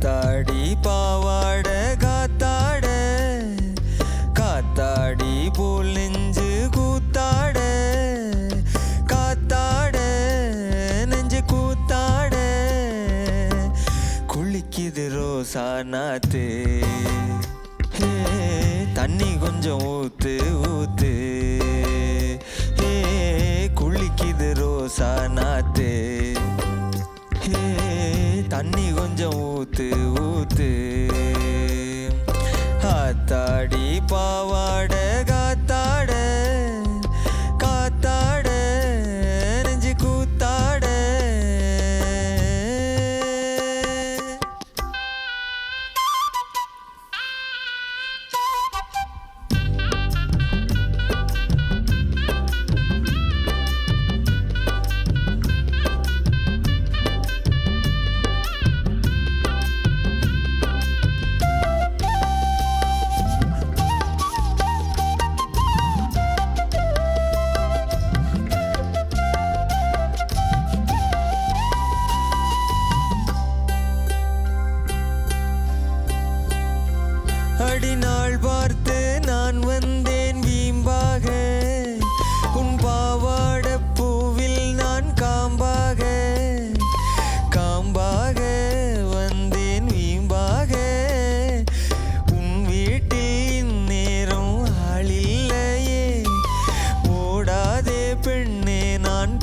காத்தாடி பாவாட காத்தாட காத்தாடி போல் நெஞ்சு கூத்தாட காத்தாட நெஞ்சு கூத்தாட குளிக்குது ரோசா நாத்து தண்ணி கொஞ்சம் ஊத்து ஊத்து குளிக்குது ரோசா நாத்து தண்ணி கொஞ்சம் ஊத்து ஊத்து ஆத்தாடி பாவாட காத்தாட காத்தாட நெஞ்சு கூத்தாட அடிநாள் பார்த்து நான் வந்தேன் வீம்பாக உன் பாவாட பூவில் நான் காம்பாக காம்பாக வந்தேன் வீம்பாக உன் வீட்டில் இந்நேரம் ஆளில்லையே ஓடாதே பெண்ணே நான்